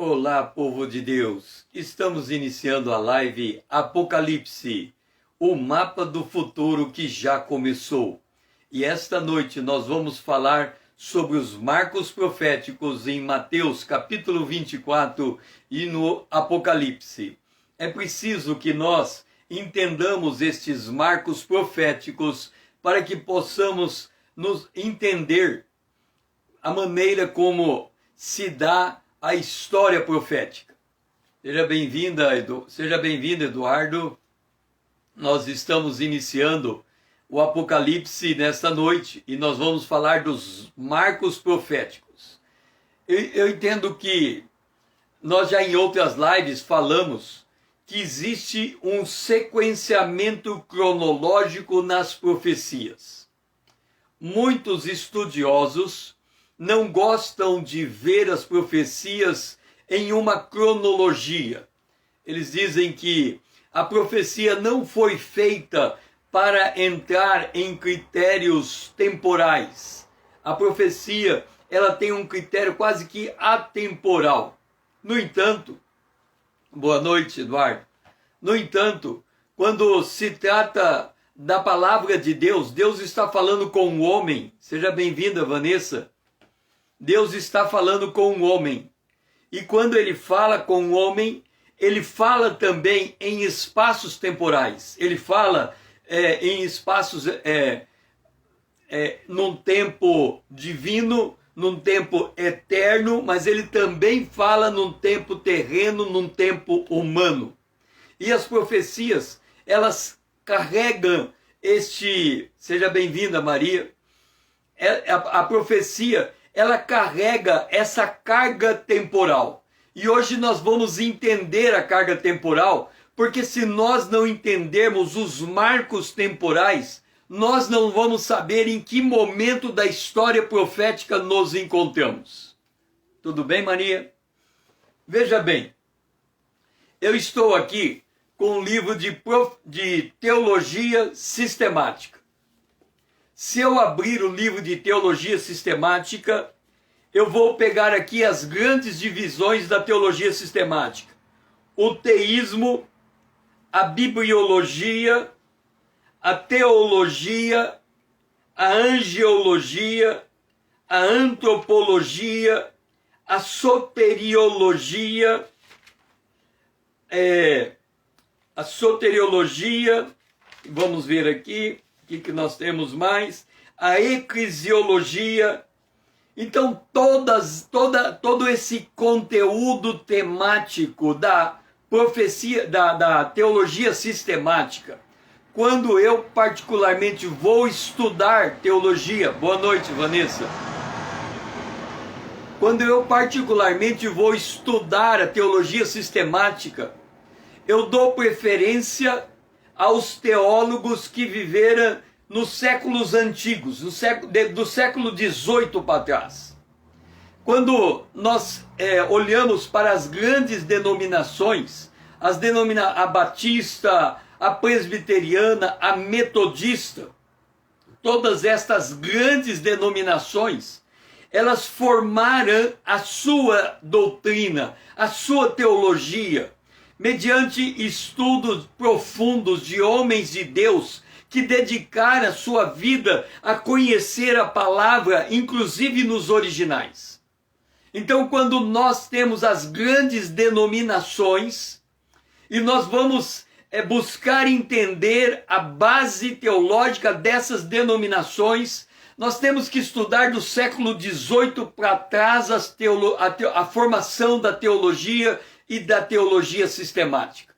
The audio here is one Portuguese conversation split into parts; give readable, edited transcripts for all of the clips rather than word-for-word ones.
Olá, povo de Deus! Estamos iniciando a live Apocalipse, o mapa do futuro que já começou. E esta noite nós vamos falar sobre os marcos proféticos em Mateus capítulo 24 e no Apocalipse. É preciso que nós entendamos estes marcos proféticos para que possamos nos entender a maneira como se dá a história profética. Seja bem-vindo, Eduardo. Nós estamos iniciando o Apocalipse nesta noite e nós vamos falar dos marcos proféticos. Eu entendo que nós já em outras lives falamos que existe um sequenciamento cronológico nas profecias. Muitos estudiosos não gostam de ver as profecias em uma cronologia. Eles dizem que a profecia não foi feita para entrar em critérios temporais. A profecia, ela tem um critério quase que atemporal. No entanto, boa noite, Eduardo. No entanto, quando se trata da palavra de Deus, Deus está falando com o homem. Seja bem-vinda, Vanessa. Deus está falando com o homem. E quando ele fala com o homem, ele fala também em espaços temporais. Ele fala em espaços, num tempo divino, num tempo eterno, mas ele também fala num tempo terreno, num tempo humano. E as profecias, elas carregam seja bem-vinda, Maria, a profecia, ela carrega essa carga temporal. E hoje nós vamos entender a carga temporal, porque se nós não entendermos os marcos temporais, nós não vamos saber em que momento da história profética nos encontramos. Tudo bem, Maria? Veja bem, eu estou aqui com um livro de teologia sistemática. Se eu abrir o livro de teologia sistemática, eu vou pegar aqui as grandes divisões da teologia sistemática. O teísmo, a bibliologia, a teologia, a angeologia, a antropologia, a soteriologia, vamos ver aqui, o que nós temos mais, a eclesiologia. Então, todo esse conteúdo temático da profecia, da teologia sistemática, quando eu particularmente vou estudar teologia, boa noite, Vanessa. Quando eu particularmente vou estudar a teologia sistemática, eu dou preferência aos teólogos que viveram nos séculos antigos, do século XVIII para trás. Quando nós olhamos para as grandes denominações, a batista, a presbiteriana, a metodista, todas estas grandes denominações, elas formaram a sua doutrina, a sua teologia, mediante estudos profundos de homens de Deus que dedicaram a sua vida a conhecer a palavra, inclusive nos originais. Então, quando nós temos as grandes denominações e nós vamos buscar entender a base teológica dessas denominações, nós temos que estudar do século XVIII para trás a formação da teologia e da teologia sistemática.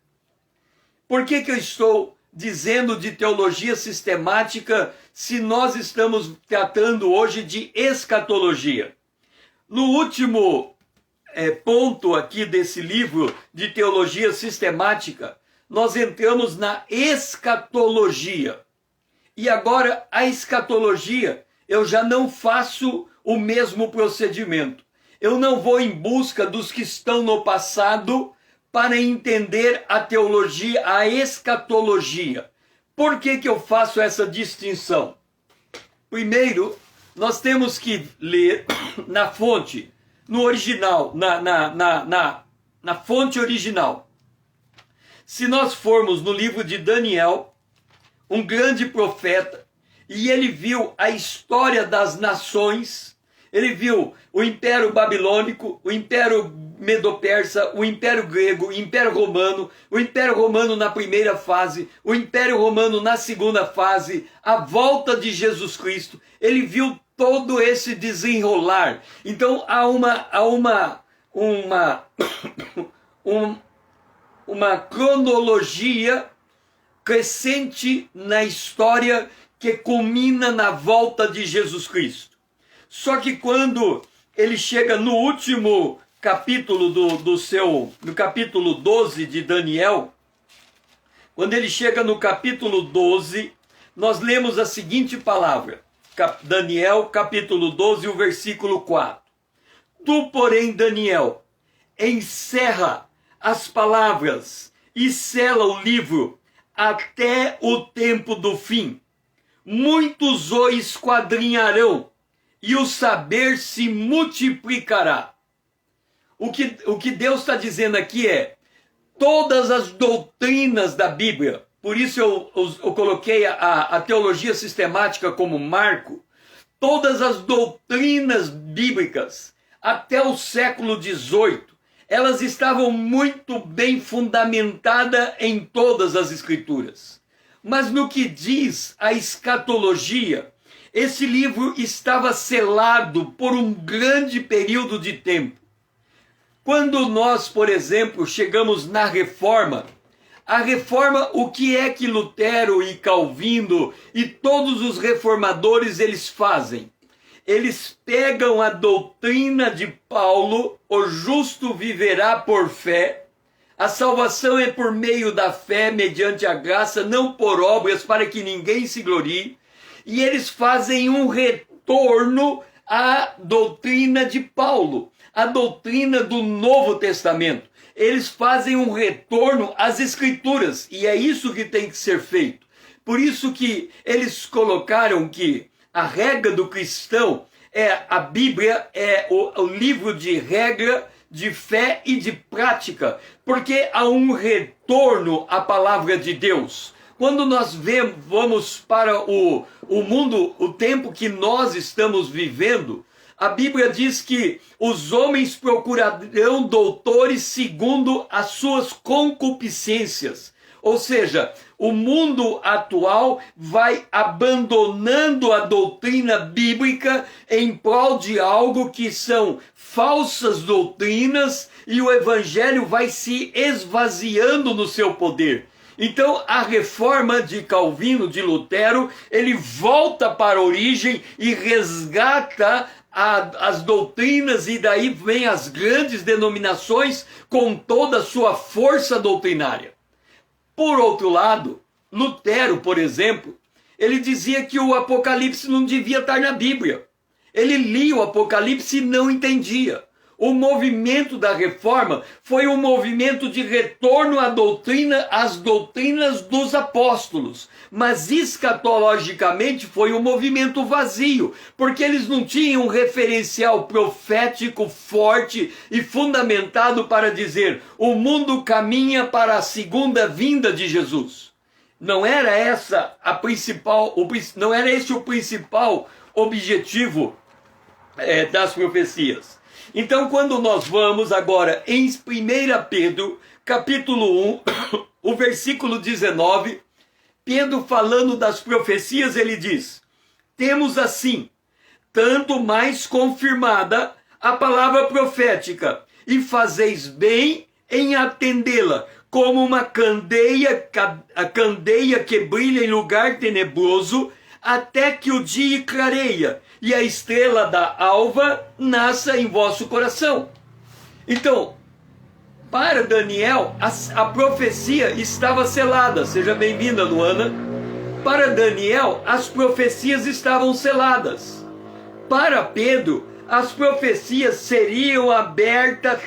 Por que eu estou dizendo de teologia sistemática se nós estamos tratando hoje de escatologia? No último ponto aqui desse livro de teologia sistemática, nós entramos na escatologia. E agora a escatologia, eu já não faço o mesmo procedimento. Eu não vou em busca dos que estão no passado para entender a teologia, a escatologia. Por que eu faço essa distinção? Primeiro, nós temos que ler na fonte no original, na fonte original. Se nós formos no livro de Daniel, um grande profeta, e ele viu a história das nações, ele viu o Império Babilônico, o Império Medo-Persa, o Império Grego, o Império Romano na primeira fase, o Império Romano na segunda fase, a volta de Jesus Cristo. Ele viu todo esse desenrolar. Então há uma cronologia crescente na história que culmina na volta de Jesus Cristo. Só que quando ele chega no último capítulo no capítulo 12 de Daniel, quando ele chega no capítulo 12, nós lemos a seguinte palavra, Daniel capítulo 12, o versículo 4. Tu, porém, Daniel, encerra as palavras e sela o livro até o tempo do fim. Muitos o esquadrinharão e o saber se multiplicará. O que Deus está dizendo aqui é, todas as doutrinas da Bíblia, por isso eu coloquei a teologia sistemática como marco, todas as doutrinas bíblicas, até o século XVIII, elas estavam muito bem fundamentadas em todas as escrituras. Mas no que diz a escatologia, esse livro estava selado por um grande período de tempo. Quando nós, por exemplo, chegamos na Reforma, a Reforma, o que é que Lutero e Calvino e todos os reformadores eles fazem? Eles pegam a doutrina de Paulo, o justo viverá por fé, a salvação é por meio da fé, mediante a graça, não por obras, para que ninguém se glorie, e eles fazem um retorno à doutrina de Paulo, a doutrina do Novo Testamento. Eles fazem um retorno às Escrituras, e é isso que tem que ser feito. Por isso que eles colocaram que a regra do cristão a Bíblia é o livro de regra, de fé e de prática, porque há um retorno à palavra de Deus. Quando nós vamos para o mundo, o tempo que nós estamos vivendo, a Bíblia diz que os homens procurarão doutores segundo as suas concupiscências. Ou seja, o mundo atual vai abandonando a doutrina bíblica em prol de algo que são falsas doutrinas e o evangelho vai se esvaziando no seu poder. Então a reforma de Calvino, de Lutero, ele volta para a origem e resgata as doutrinas, e daí vem as grandes denominações com toda a sua força doutrinária. Por outro lado, Lutero, por exemplo, ele dizia que o Apocalipse não devia estar na Bíblia. Ele lia o Apocalipse e não entendia. O movimento da reforma foi um movimento de retorno às doutrinas dos apóstolos. Mas escatologicamente foi um movimento vazio, porque eles não tinham um referencial profético forte e fundamentado para dizer: o mundo caminha para a segunda vinda de Jesus. Não era esse o principal objetivo das profecias. Então, quando nós vamos agora em 1 Pedro, capítulo 1, o versículo 19, Pedro falando das profecias, ele diz: temos assim, tanto mais confirmada a palavra profética, e fazeis bem em atendê-la, como uma candeia que brilha em lugar tenebroso, até que o dia clareia e a estrela da alva nasça em vosso coração. Então, para Daniel, a profecia estava selada. Seja bem-vinda, Luana. Para Daniel, as profecias estavam seladas. Para Pedro, as profecias seriam abertas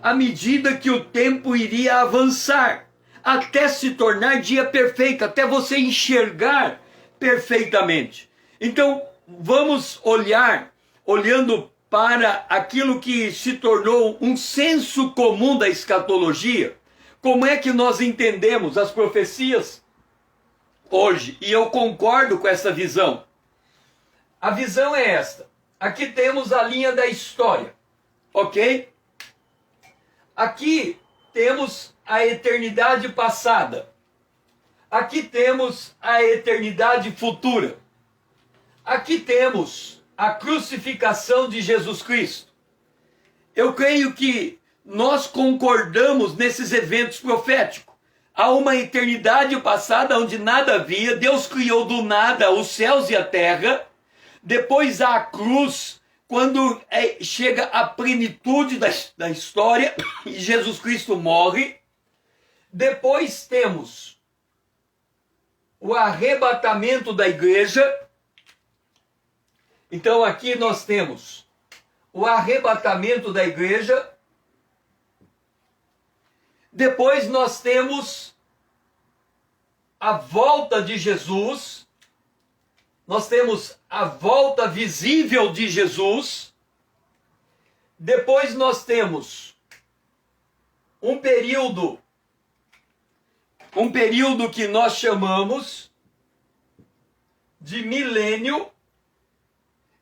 à medida que o tempo iria avançar, até se tornar dia perfeito, até você enxergar perfeitamente. Então, vamos olhando para aquilo que se tornou um senso comum da escatologia, como é que nós entendemos as profecias hoje? E eu concordo com essa visão. A visão é esta. Aqui temos a linha da história, ok? Aqui temos a eternidade passada. Aqui temos a eternidade futura. Aqui temos a crucificação de Jesus Cristo. Eu creio que nós concordamos nesses eventos proféticos. Há uma eternidade passada onde nada havia, Deus criou do nada os céus e a terra. Depois há a cruz, quando chega a plenitude da história e Jesus Cristo morre. Depois temos o arrebatamento da igreja. Então aqui nós temos o arrebatamento da igreja. Depois nós temos a volta de Jesus. Nós temos a volta visível de Jesus. Depois nós temos um período que nós chamamos de milênio.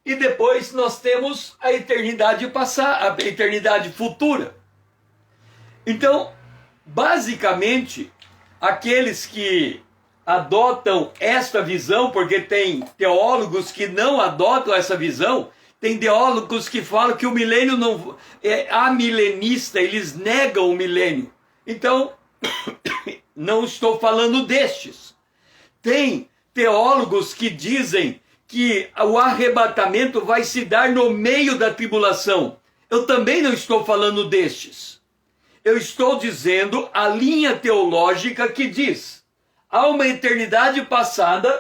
E depois nós temos a eternidade passada, a eternidade futura. Então, basicamente, aqueles que adotam esta visão, porque tem teólogos que não adotam essa visão, tem teólogos que falam que o milênio não é amilenista, eles negam o milênio. Então, não estou falando destes. Tem teólogos que dizem que o arrebatamento vai se dar no meio da tribulação. Eu também não estou falando destes. Eu estou dizendo a linha teológica que diz: há uma eternidade passada,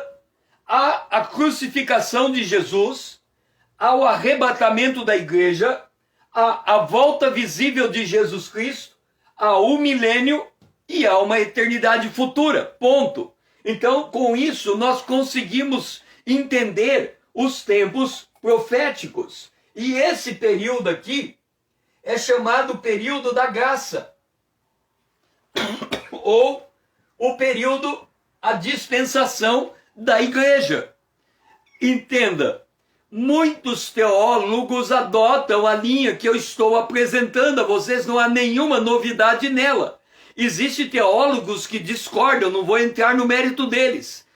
há a crucificação de Jesus, há o arrebatamento da igreja, há a volta visível de Jesus Cristo, há o milênio e há uma eternidade futura. Ponto. Então, com isso, nós conseguimos entender os tempos proféticos. E esse período aqui é chamado período da graça, ou o período, a dispensação da igreja. Entenda, muitos teólogos adotam a linha que eu estou apresentando a vocês, não há nenhuma novidade nela. Existem teólogos que discordam, não vou entrar no mérito deles.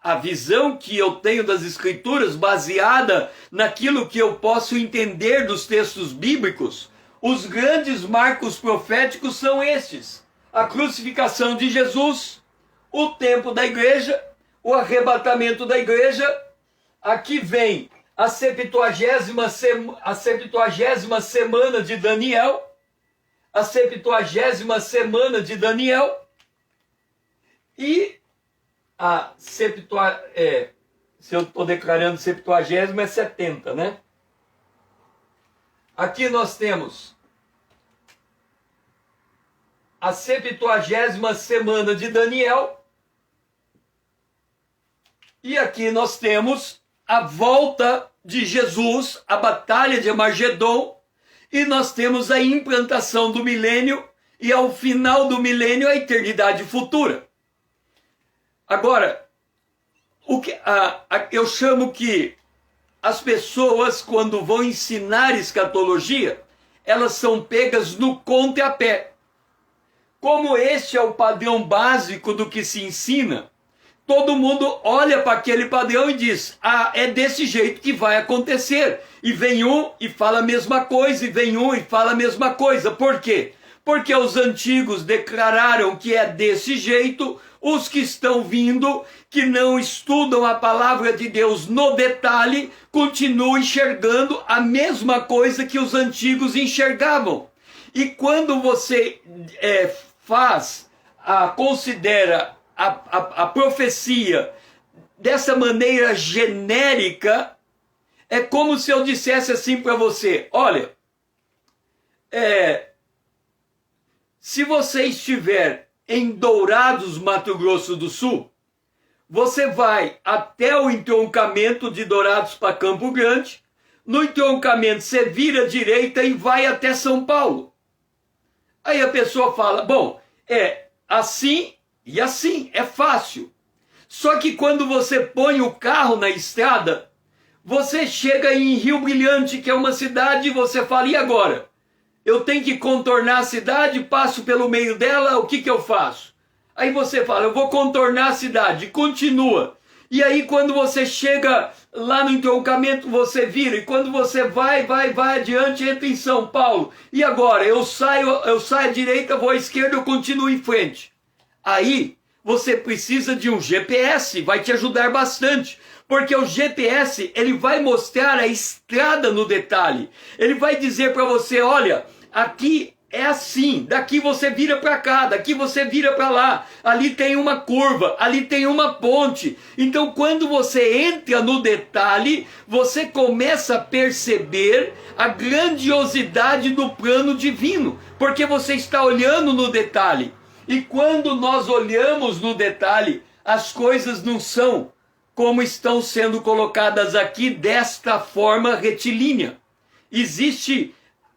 A visão que eu tenho das Escrituras, baseada naquilo que eu posso entender dos textos bíblicos, os grandes marcos proféticos são estes: a crucificação de Jesus, o tempo da igreja, o arrebatamento da igreja. Aqui vem a 70ª semana de Daniel, a 70ª semana de Daniel, e a se eu estou declarando 70ª, é 70, né? Aqui nós temos a 70ª semana de Daniel, e aqui nós temos a volta de Jesus, a batalha de Armagedon, e nós temos a implantação do milênio, e ao final do milênio a eternidade futura. Agora, eu chamo que as pessoas, quando vão ensinar escatologia, elas são pegas no contrapé. Como este é o padrão básico do que se ensina, todo mundo olha para aquele padrão e diz: ah, é desse jeito que vai acontecer. E vem um e fala a mesma coisa, e vem um e fala a mesma coisa. Por quê? Porque os antigos declararam que é desse jeito. Os que estão vindo, que não estudam a palavra de Deus no detalhe, continuam enxergando a mesma coisa que os antigos enxergavam. E quando você considera a profecia dessa maneira genérica, é como se eu dissesse assim para você: olha, se você estiver em Dourados, Mato Grosso do Sul, você vai até o entroncamento de Dourados para Campo Grande, No entroncamento você vira à direita e vai até São Paulo. Aí a pessoa fala, bom, é assim e assim, é fácil. Só que quando você põe o carro na estrada, você chega em Rio Brilhante, que é uma cidade, e você fala, e agora? Eu tenho que contornar a cidade, passo pelo meio dela, o que eu faço? Aí você fala, eu vou contornar a cidade, continua. E aí quando você chega lá no entroncamento, você vira, e quando você vai adiante, entra em São Paulo. E agora? Eu saio à direita, vou à esquerda, eu continuo em frente. Aí você precisa de um GPS, vai te ajudar bastante. Porque o GPS, ele vai mostrar a estrada no detalhe. Ele vai dizer para você, olha, aqui é assim, daqui você vira para cá, daqui você vira para lá, ali tem uma curva, ali tem uma ponte. Então quando você entra no detalhe, você começa a perceber a grandiosidade do plano divino, porque você está olhando no detalhe. E quando nós olhamos no detalhe, as coisas não são como estão sendo colocadas aqui desta forma retilínea. Existe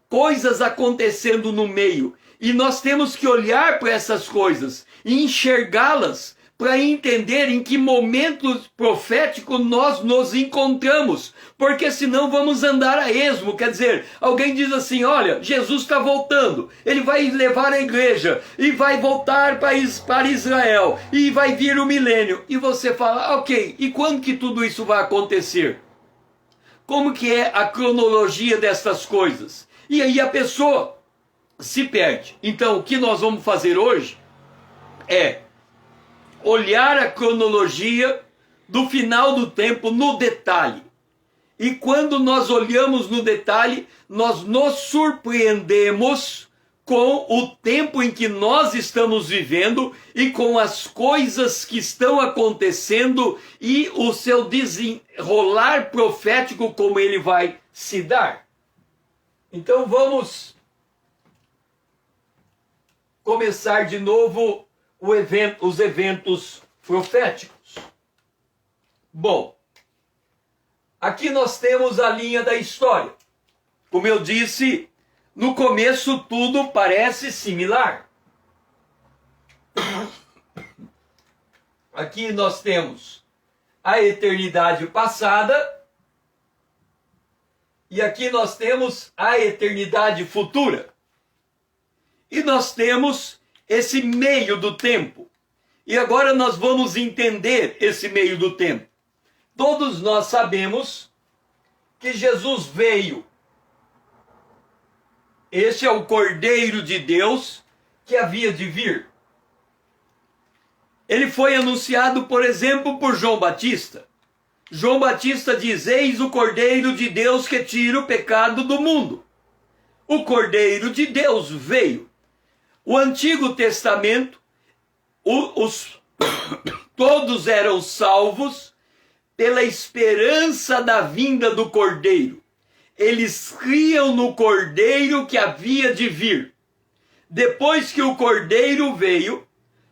coisas acontecendo no meio e nós temos que olhar para essas coisas e enxergá-las para entender em que momento profético nós nos encontramos, porque senão vamos andar a esmo. Quer dizer, alguém diz assim, olha, Jesus está voltando, ele vai levar a igreja e vai voltar para Israel e vai vir o milênio, e você fala, ok, e quando que tudo isso vai acontecer? Como que é a cronologia dessas coisas? E aí a pessoa se perde. Então o que nós vamos fazer hoje é olhar a cronologia do final do tempo no detalhe. E quando nós olhamos no detalhe, nós nos surpreendemos com o tempo em que nós estamos vivendo e com as coisas que estão acontecendo e o seu desenrolar profético, como ele vai se dar. Então vamos começar de novo os eventos proféticos. Bom, aqui nós temos a linha da história. Como eu disse, no começo tudo parece similar. Aqui nós temos a eternidade passada e aqui nós temos a eternidade futura. E nós temos esse meio do tempo. E agora nós vamos entender esse meio do tempo. Todos nós sabemos que Jesus veio. Este é o Cordeiro de Deus que havia de vir. Ele foi anunciado, por exemplo, por João Batista. João Batista diz, eis o Cordeiro de Deus que tira o pecado do mundo. O Cordeiro de Deus veio. O Antigo Testamento, todos eram salvos pela esperança da vinda do Cordeiro. Eles criam no Cordeiro que havia de vir. Depois que o Cordeiro veio,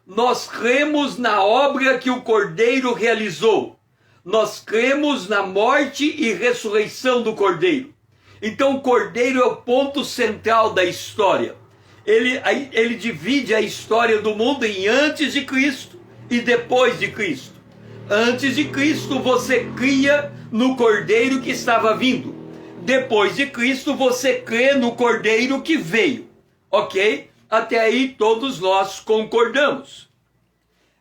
nós cremos na obra que o Cordeiro realizou. Nós cremos na morte e ressurreição do Cordeiro. Então o Cordeiro é o ponto central da história. Ele divide a história do mundo em antes de Cristo e depois de Cristo. Antes de Cristo você cria no Cordeiro que estava vindo. Depois de Cristo você crê no Cordeiro que veio. Ok? Até aí todos nós concordamos.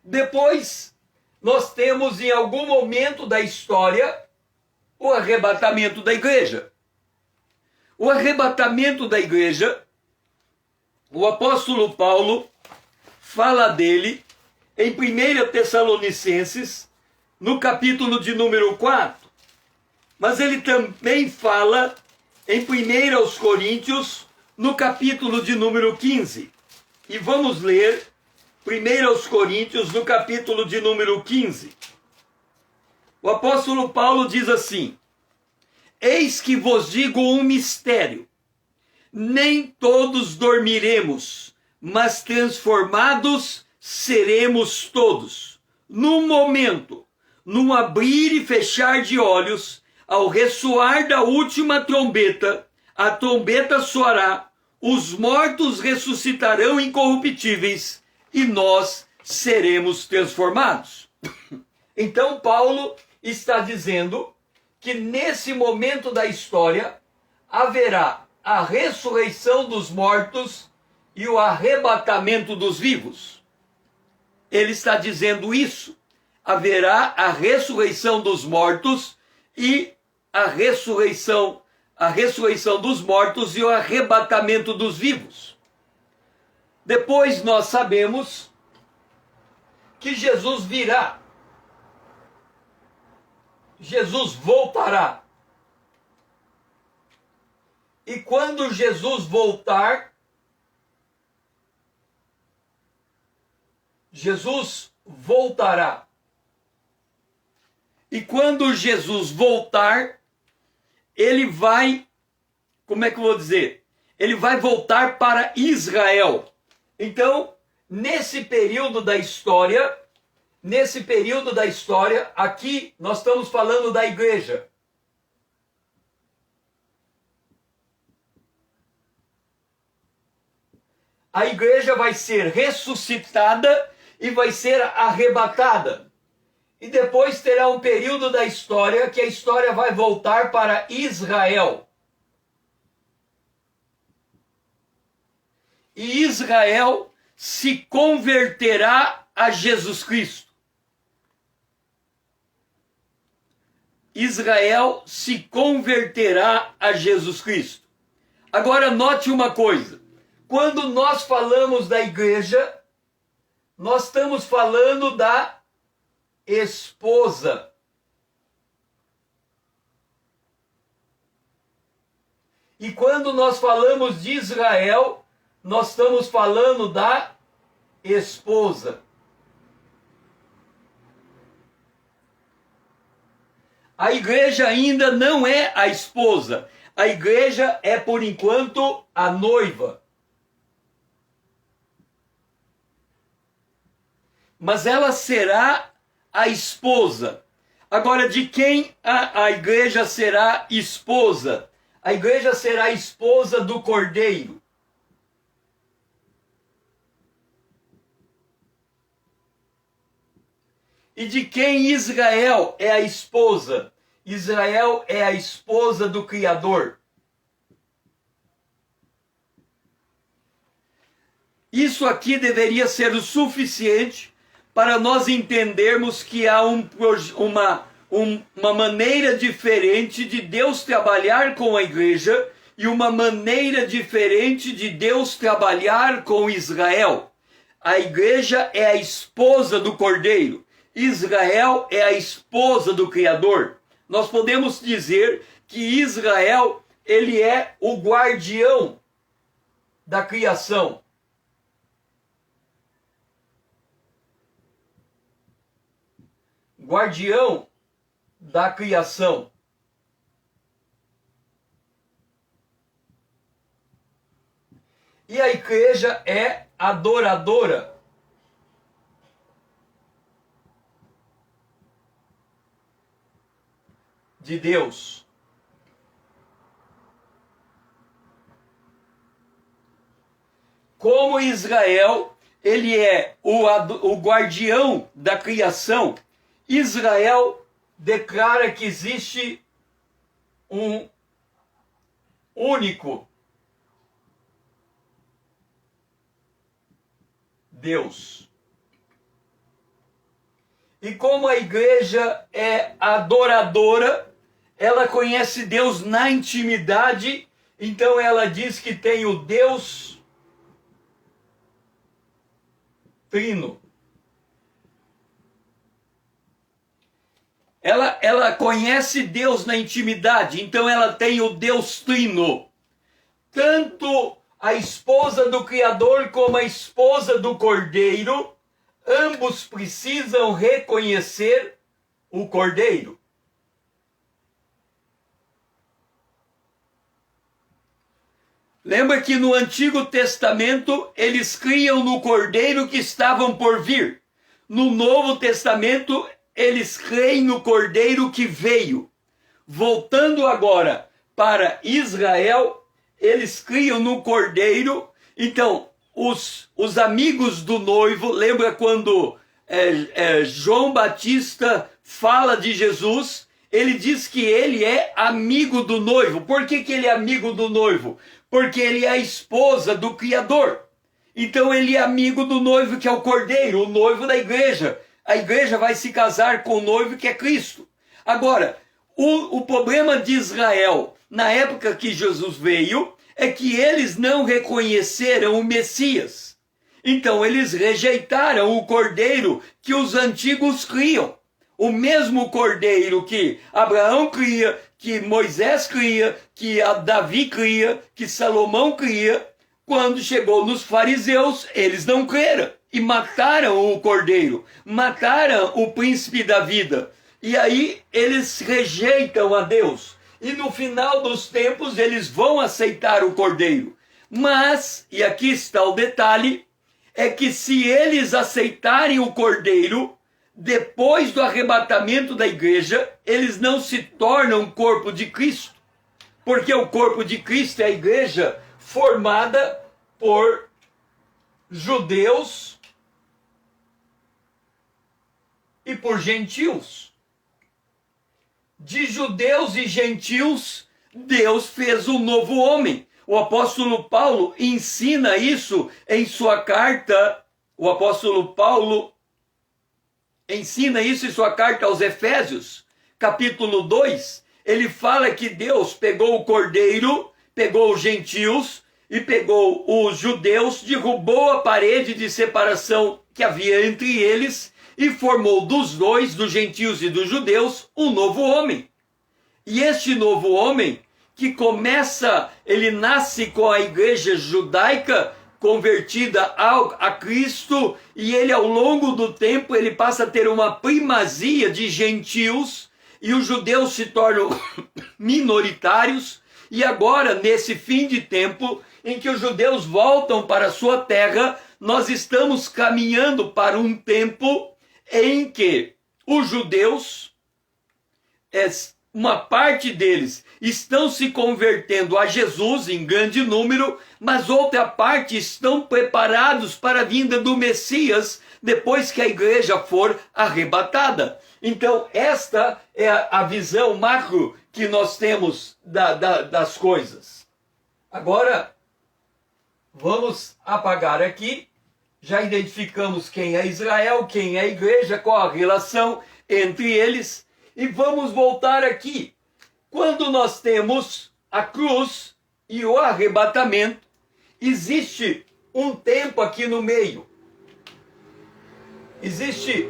Depois nós temos em algum momento da história o arrebatamento da igreja. O arrebatamento da igreja, o apóstolo Paulo fala dele em 1 Tessalonicenses, no capítulo de número 4. Mas ele também fala em 1 Coríntios, no capítulo de número 15. E vamos ler 1 Coríntios, no capítulo de número 15. O apóstolo Paulo diz assim, eis que vos digo um mistério. Nem todos dormiremos, mas transformados seremos todos. Num momento, num abrir e fechar de olhos, ao ressoar da última trombeta, a trombeta soará, os mortos ressuscitarão incorruptíveis e nós seremos transformados. Então Paulo está dizendo que nesse momento da história haverá a ressurreição dos mortos e o arrebatamento dos vivos. Ele está dizendo isso. Haverá a ressurreição dos mortos e a ressurreição dos mortos e o arrebatamento dos vivos. Depois nós sabemos que Jesus virá. Jesus voltará. E quando Jesus voltar, Jesus voltará. E quando Jesus voltar, ele vai, como é que eu vou dizer? Ele vai voltar para Israel. Então, nesse período da história, aqui nós estamos falando da igreja. A igreja vai ser ressuscitada e vai ser arrebatada. E depois terá um período da história que a história vai voltar para Israel. E Israel se converterá a Jesus Cristo. Israel se converterá a Jesus Cristo. Agora note uma coisa. Quando nós falamos da igreja, nós estamos falando da esposa. E quando nós falamos de Israel, nós estamos falando da esposa. A igreja ainda não é a esposa. A igreja é, por enquanto, a noiva. Mas ela será a esposa. Agora, de quem a igreja será esposa? A igreja será esposa do Cordeiro. E de quem Israel é a esposa? Israel é a esposa do Criador. Isso aqui deveria ser o suficiente para nós entendermos que há uma maneira diferente de Deus trabalhar com a igreja e uma maneira diferente de Deus trabalhar com Israel. A igreja é a esposa do Cordeiro. Israel é a esposa do Criador. Nós podemos dizer que Israel, ele é o guardião da criação. Guardião da criação. E a igreja é adoradora. De Deus. Como Israel, ele é o guardião da criação, Israel declara que existe um único Deus. E como a igreja é adoradora, ela conhece Deus na intimidade, então ela diz que tem o Deus Trino. Ela conhece Deus na intimidade, então ela tem o Deus Trino. Tanto a esposa do Criador como a esposa do Cordeiro, ambos precisam reconhecer o Cordeiro. Lembra que no Antigo Testamento eles criam no Cordeiro que estavam por vir. No Novo Testamento eles creem no Cordeiro que veio. voltando agora para Israel, eles criam no cordeiro. Então, os amigos do noivo, lembra quando João Batista fala de Jesus? Ele diz que ele é amigo do noivo. Por que ele é amigo do noivo? Porque ele é a esposa do Criador. Então ele é amigo do noivo, que é o cordeiro, o noivo da igreja. A igreja vai se casar com o noivo, que é Cristo. Agora, o problema de Israel, na época que Jesus veio, é que eles não reconheceram o Messias. Então eles rejeitaram o cordeiro que os antigos criam. O mesmo cordeiro que Abraão cria, que Moisés cria, que Davi cria, que Salomão cria. Quando chegou nos fariseus, eles não creram e mataram o cordeiro, mataram o príncipe da vida. E aí eles rejeitam a Deus. E no final dos tempos eles vão aceitar o cordeiro. Mas, e aqui está o detalhe, é que se eles aceitarem o cordeiro, depois do arrebatamento da igreja, eles não se tornam o corpo de Cristo. Porque o corpo de Cristo é a igreja formada por judeus e por gentios. De judeus e gentios, Deus fez um novo homem. O apóstolo Paulo ensina isso em sua carta. O apóstolo Paulo ensina isso em sua carta aos Efésios, capítulo 2. Ele fala que Deus pegou o cordeiro, pegou os gentios e pegou os judeus, derrubou a parede de separação que havia entre eles e formou dos dois, dos gentios e dos judeus, um novo homem. E este novo homem, que ele nasce com a igreja judaica convertida a Cristo, e ele ao longo do tempo ele passa a ter uma primazia de gentios, e os judeus se tornam minoritários, e agora nesse fim de tempo, em que os judeus voltam para a sua terra, nós estamos caminhando para um tempo em que os judeus, uma parte deles, estão se convertendo a Jesus em grande número, mas outra parte estão preparados para a vinda do Messias depois que a igreja for arrebatada. Então, esta é a visão macro que nós temos das coisas. Agora, vamos apagar aqui. Já identificamos quem é Israel, quem é a igreja, qual a relação entre eles. E vamos voltar aqui. Quando nós temos a cruz e o arrebatamento, existe um tempo aqui no meio. Existe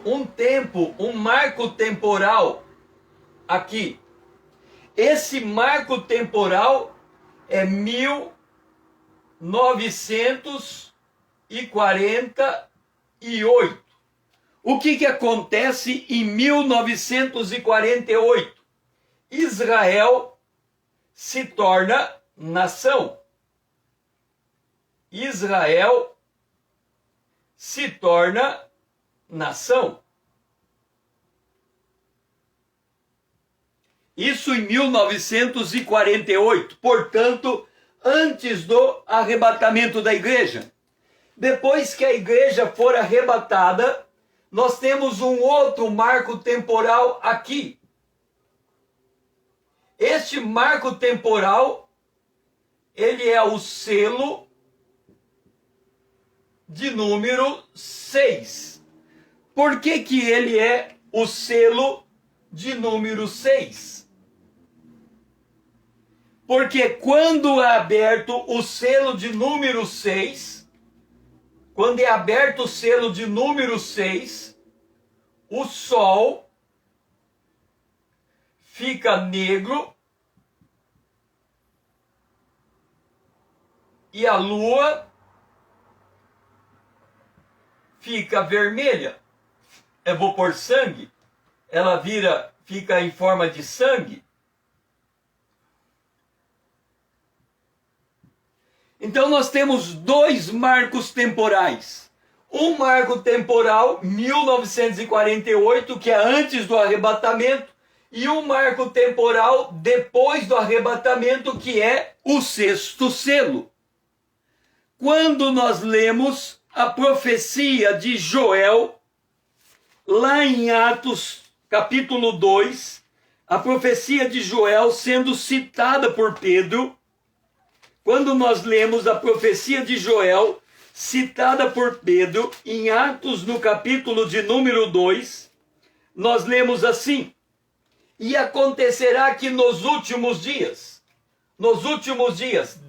um tempo, um marco temporal aqui. Esse marco temporal é 1948. O que acontece em 1948? Israel se torna nação. Israel se torna nação. Isso em 1948, portanto, antes do arrebatamento da igreja. Depois que a igreja for arrebatada, nós temos um outro marco temporal aqui. Este marco temporal, ele é o selo de número 6. Por que ele é o selo de número 6? Porque quando é aberto o selo de número 6, quando é aberto o selo de número 6, o sol fica negro e a lua fica vermelha. Eu vou pôr sangue, ela fica em forma de sangue. Então nós temos dois marcos temporais. Um marco temporal, 1948, que é antes do arrebatamento, e um marco temporal depois do arrebatamento, que é o sexto selo. Quando nós lemos a profecia de Joel, lá em Atos capítulo 2, a profecia de Joel sendo citada por Pedro, quando nós lemos a profecia de Joel, citada por Pedro, em Atos no capítulo de número 2, nós lemos assim: e acontecerá que nos últimos dias,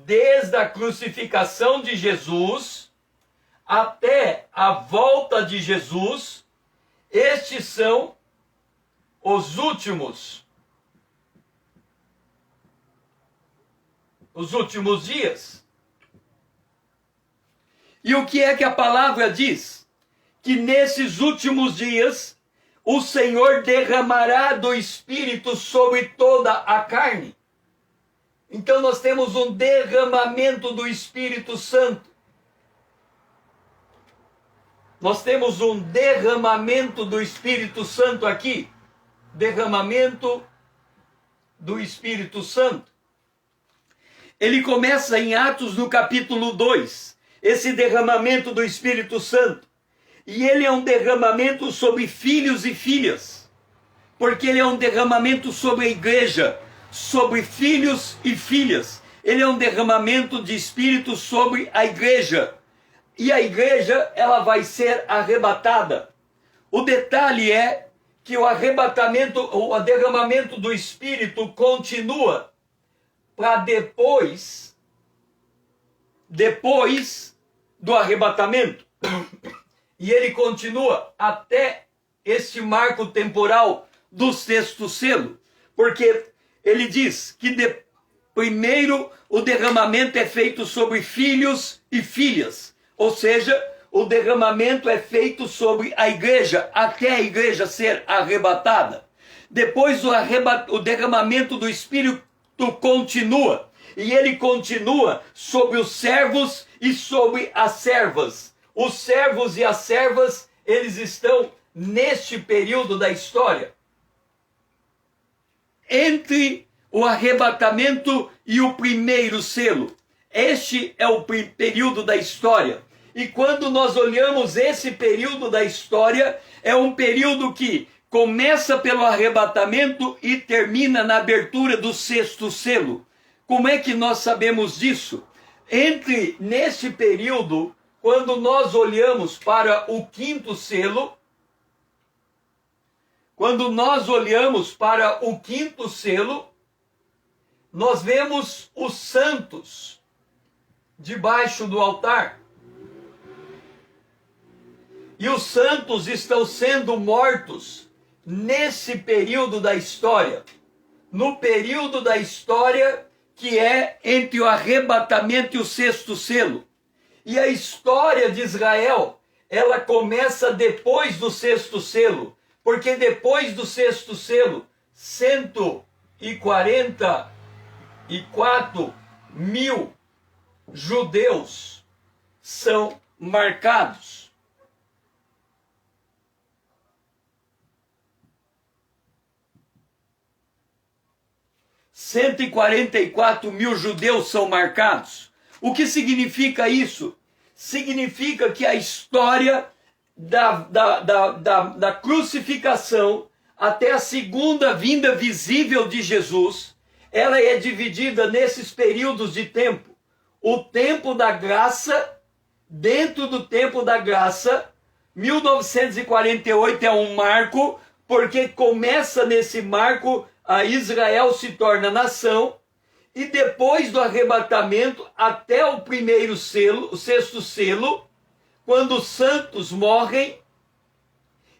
desde a crucificação de Jesus até a volta de Jesus, estes são os últimos dias. E o que é que a palavra diz? Que nesses últimos dias o Senhor derramará do Espírito sobre toda a carne. Então nós temos um derramamento do Espírito Santo. Nós temos um derramamento do Espírito Santo aqui. Derramamento do Espírito Santo. Ele começa em Atos no capítulo 2. Esse derramamento do Espírito Santo. E ele é um derramamento sobre filhos e filhas. Porque ele é um derramamento sobre a igreja. Sobre filhos e filhas. Ele é um derramamento de Espírito sobre a igreja. E a igreja, ela vai ser arrebatada. O detalhe é que o derramamento do Espírito continua para depois do arrebatamento. E ele continua até este marco temporal do sexto selo. Porque ele diz que primeiro o derramamento é feito sobre filhos e filhas. Ou seja, o derramamento é feito sobre a igreja, até a igreja ser arrebatada. Depois o derramamento do Espírito continua. E ele continua sobre os servos e sobre as servas. Os servos e as servas, eles estão neste período da história. Entre o arrebatamento e o primeiro selo. Este é o período da história. E quando nós olhamos esse período da história, é um período que começa pelo arrebatamento e termina na abertura do sexto selo. Como é que nós sabemos disso? Nesse período, quando nós olhamos para o quinto selo, nós vemos os santos debaixo do altar. E os santos estão sendo mortos nesse período da história. No período da história que é entre o arrebatamento e o sexto selo. E a história de Israel, ela começa depois do sexto selo. Porque depois do sexto selo, 144 mil judeus são marcados. 144 mil judeus são marcados. O que significa isso? Significa que a história da crucificação até a segunda vinda visível de Jesus, ela é dividida nesses períodos de tempo. O tempo da graça, dentro do tempo da graça, 1948 é um marco, porque começa nesse marco, a Israel se torna nação, e depois do arrebatamento, até o primeiro selo, o sexto selo, quando os santos morrem,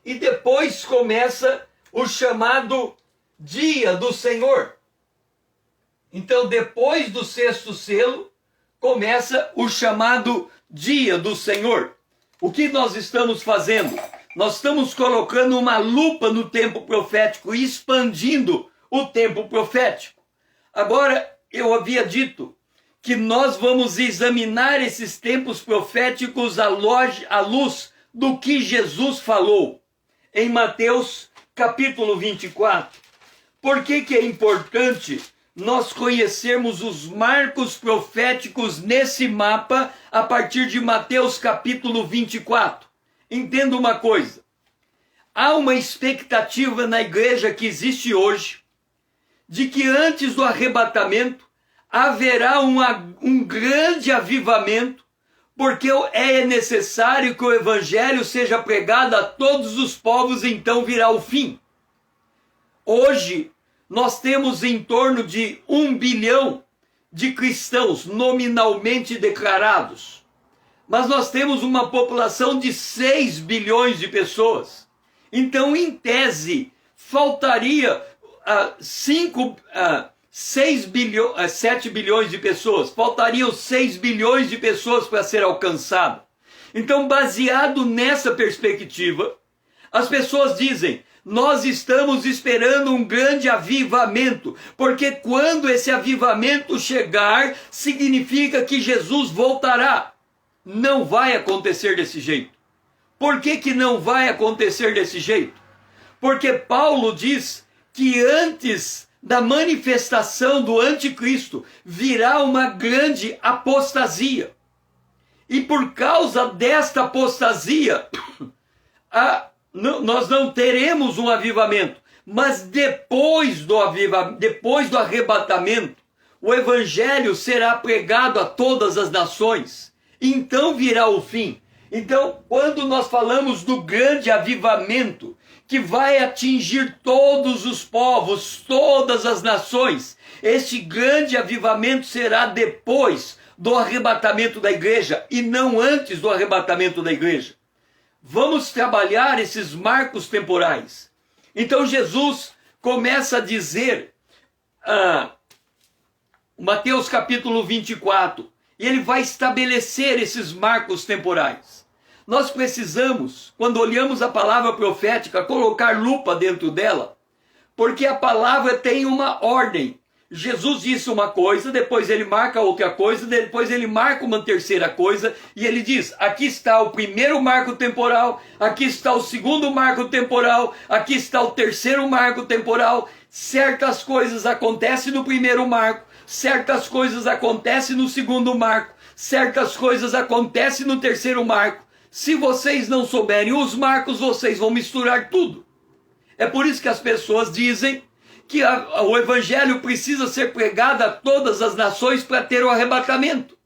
e depois começa o chamado Dia do Senhor. Então, depois do sexto selo, começa o chamado Dia do Senhor. O que nós estamos fazendo? Nós estamos colocando uma lupa no tempo profético e expandindo o tempo profético. Agora, eu havia dito que nós vamos examinar esses tempos proféticos à luz do que Jesus falou em Mateus capítulo 24. Por que é importante nós conhecermos os marcos proféticos nesse mapa a partir de Mateus capítulo 24? Entenda uma coisa. Há uma expectativa na igreja que existe hoje de que antes do arrebatamento haverá um grande avivamento, porque é necessário que o evangelho seja pregado a todos os povos, então virá o fim. Hoje nós temos em torno de 1 bilhão de cristãos nominalmente declarados, mas nós temos uma população de 6 bilhões de pessoas. Então, em tese, faltaria 7 bilhões de pessoas, faltariam 6 bilhões de pessoas para ser alcançado. Então, baseado nessa perspectiva, as pessoas dizem: nós estamos esperando um grande avivamento, porque quando esse avivamento chegar, significa que Jesus voltará. Não vai acontecer desse jeito. Por que não vai acontecer desse jeito? Porque Paulo diz que antes da manifestação do anticristo virá uma grande apostasia. E por causa desta apostasia, nós não teremos um avivamento. Mas depois do arrebatamento, o evangelho será pregado a todas as nações. Então virá o fim. Então, quando nós falamos do grande avivamento, que vai atingir todos os povos, todas as nações, este grande avivamento será depois do arrebatamento da igreja e não antes do arrebatamento da igreja. Vamos trabalhar esses marcos temporais. Então Jesus começa a dizer, Mateus capítulo 24, e ele vai estabelecer esses marcos temporais. Nós precisamos, quando olhamos a palavra profética, colocar lupa dentro dela, porque a palavra tem uma ordem. Jesus disse uma coisa, depois ele marca outra coisa, depois ele marca uma terceira coisa, e ele diz: aqui está o primeiro marco temporal, aqui está o segundo marco temporal, aqui está o terceiro marco temporal. Certas coisas acontecem no primeiro marco, certas coisas acontecem no segundo marco, certas coisas acontecem no terceiro marco. Se vocês não souberem os marcos, vocês vão misturar tudo. É por isso que as pessoas dizem que o evangelho precisa ser pregado a todas as nações para ter o arrebatamento.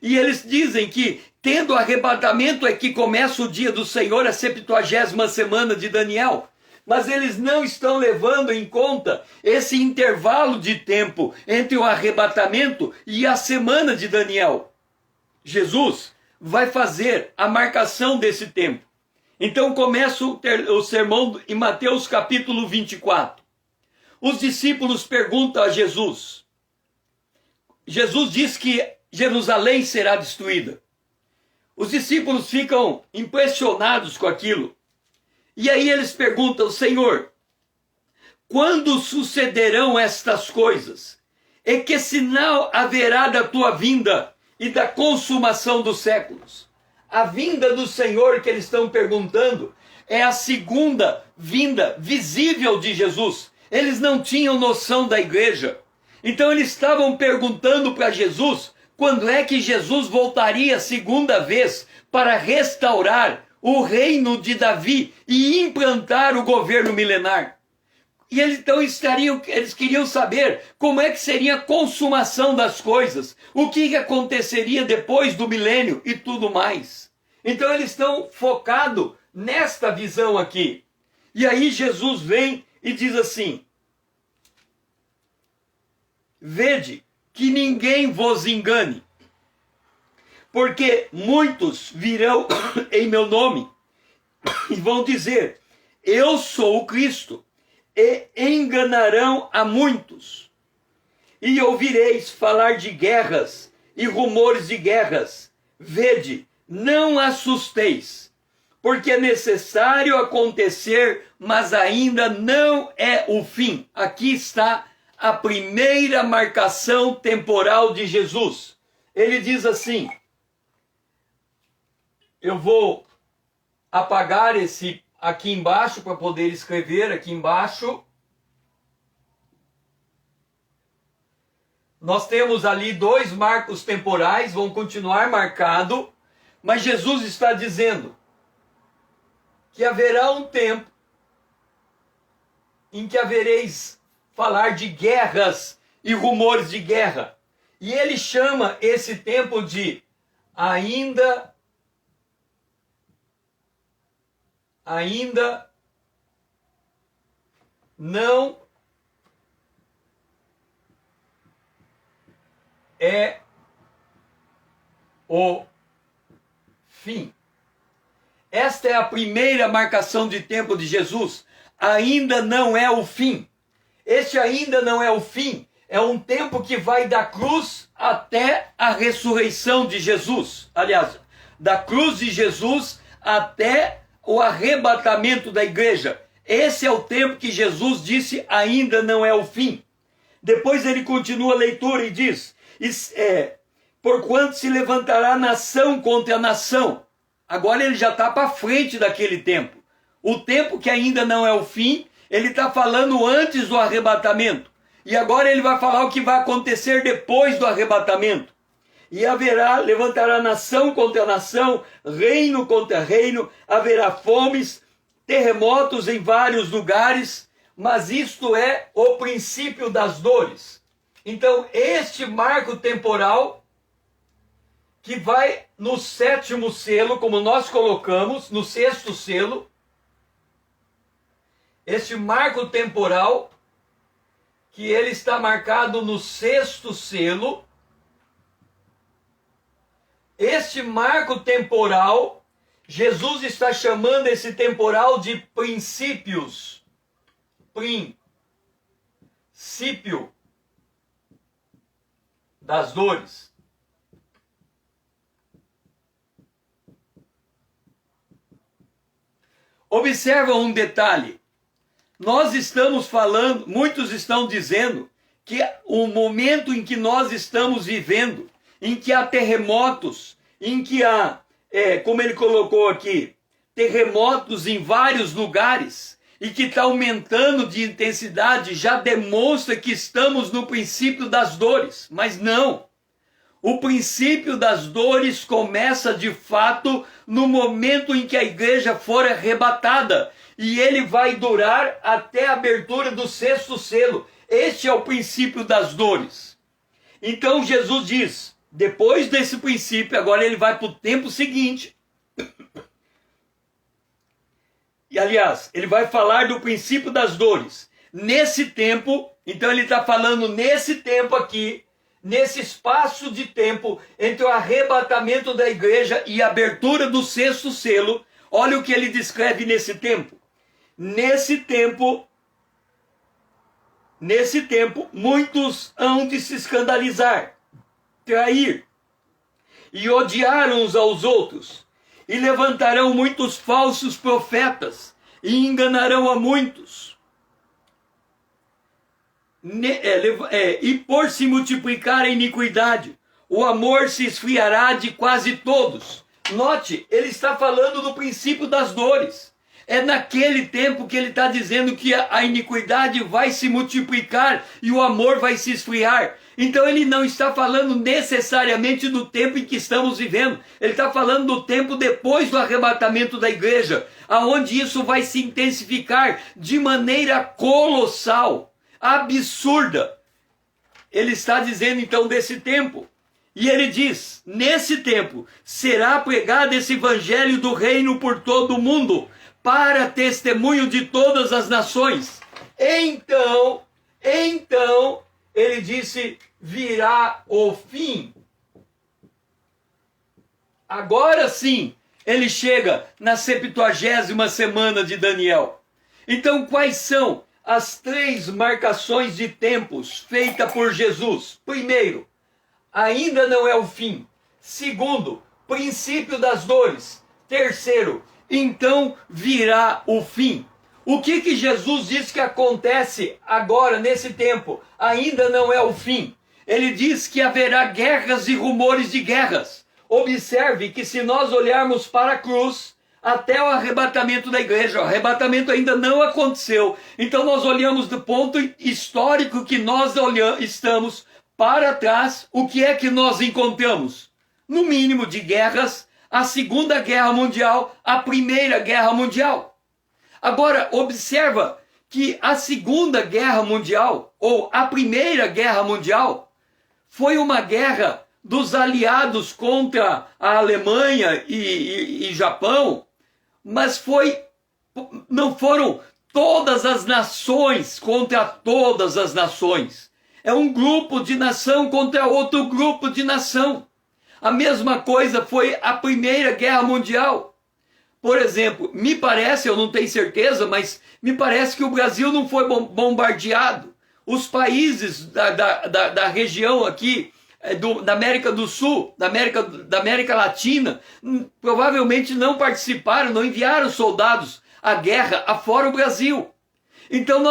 E eles dizem que, tendo o arrebatamento, é que começa o dia do Senhor, a 70ª semana de Daniel. Mas eles não estão levando em conta esse intervalo de tempo entre o arrebatamento e a semana de Daniel. Jesus vai fazer a marcação desse tempo. Então começa o sermão em Mateus capítulo 24. Os discípulos perguntam a Jesus. Jesus diz que Jerusalém será destruída. Os discípulos ficam impressionados com aquilo. E aí eles perguntam: Senhor, quando sucederão estas coisas? E que sinal haverá da tua vinda e da consumação dos séculos? A vinda do Senhor que eles estão perguntando é a segunda vinda visível de Jesus. Eles não tinham noção da igreja. Então eles estavam perguntando para Jesus quando é que Jesus voltaria a segunda vez para restaurar o reino de Davi e implantar o governo milenar. E eles queriam saber como é que seria a consumação das coisas, o que aconteceria depois do milênio e tudo mais. Então eles estão focados nesta visão aqui. E aí Jesus vem e diz assim: vede que ninguém vos engane, porque muitos virão em meu nome e vão dizer: eu sou o Cristo, e enganarão a muitos. E ouvireis falar de guerras e rumores de guerras. Vede, não assusteis, porque é necessário acontecer, mas ainda não é o fim. Aqui está a primeira marcação temporal de Jesus. Ele diz assim, eu vou apagar esse aqui embaixo para poder escrever aqui embaixo. Nós temos ali dois marcos temporais, vão continuar marcados, mas Jesus está dizendo que haverá um tempo em que havereis falar de guerras e rumores de guerra. E ele chama esse tempo de ainda não é o fim. Esta é a primeira marcação de tempo de Jesus. Ainda não é o fim. Este ainda não é o fim. É um tempo que vai da cruz até a ressurreição de Jesus. Aliás, da cruz de Jesus até o arrebatamento da igreja. Esse é o tempo que Jesus disse ainda não é o fim. Depois ele continua a leitura e diz: porquanto se levantará nação contra nação. Agora ele já está para frente daquele tempo. O tempo que ainda não é o fim, ele está falando antes do arrebatamento. E agora ele vai falar o que vai acontecer depois do arrebatamento. E levantará nação contra nação, reino contra reino, haverá fomes, terremotos em vários lugares, mas isto é o princípio das dores. Então, este marco temporal, que vai no sétimo selo, como nós colocamos, no sexto selo, este marco temporal, que ele está marcado no sexto selo, este marco temporal, Jesus está chamando esse temporal de princípios. Princípio das dores. Observa um detalhe. Nós estamos falando, muitos estão dizendo que o momento em que nós estamos vivendo, em que há terremotos, em que há, como ele colocou aqui, terremotos em vários lugares, e que está aumentando de intensidade, já demonstra que estamos no princípio das dores. Mas não. O princípio das dores começa de fato no momento em que a igreja for arrebatada. E ele vai durar até a abertura do sexto selo. Este é o princípio das dores. Então Jesus diz, depois desse princípio, agora ele vai para o tempo seguinte. E aliás, ele vai falar do princípio das dores. Nesse tempo, então ele está falando nesse tempo aqui, nesse espaço de tempo entre o arrebatamento da igreja e a abertura do sexto selo. Olha o que ele descreve nesse tempo. Nesse tempo, muitos hão de se escandalizar, trair e odiar uns aos outros, e levantarão muitos falsos profetas e enganarão a muitos. E por se multiplicar a iniquidade, o amor se esfriará de quase todos. Note, ele está falando do princípio das dores. É naquele tempo que ele está dizendo que a iniquidade vai se multiplicar e o amor vai se esfriar. Então ele não está falando necessariamente do tempo em que estamos vivendo. Ele está falando do tempo depois do arrebatamento da igreja, aonde isso vai se intensificar de maneira colossal, absurda. Ele está dizendo então desse tempo. E ele diz, nesse tempo será pregado esse evangelho do reino por todo o mundo, para testemunho de todas as nações. Então, ele disse, virá o fim. Agora sim, ele chega na 70ª semana de Daniel. Então, quais são as 3 marcações de tempos feitas por Jesus? Primeiro, ainda não é o fim. Segundo, princípio das dores. Terceiro, então virá o fim. O que Jesus diz que acontece agora, nesse tempo? Ainda não é o fim. Ele diz que haverá guerras e rumores de guerras. Observe que se nós olharmos para a cruz, até o arrebatamento da igreja, o arrebatamento ainda não aconteceu. Então nós olhamos do ponto histórico que nós estamos para trás, o que é que nós encontramos? No mínimo de guerras, a Segunda Guerra Mundial, a Primeira Guerra Mundial. Agora, observa que a Segunda Guerra Mundial, ou a Primeira Guerra Mundial, foi uma guerra dos aliados contra a Alemanha e Japão, mas não foram todas as nações contra todas as nações. É um grupo de nação contra outro grupo de nação. A mesma coisa foi a Primeira Guerra Mundial. Por exemplo, me parece, eu não tenho certeza, mas me parece que o Brasil não foi bombardeado. Os países da região aqui, da América do Sul, da América Latina, provavelmente não participaram, não enviaram soldados à guerra afora o Brasil. Então,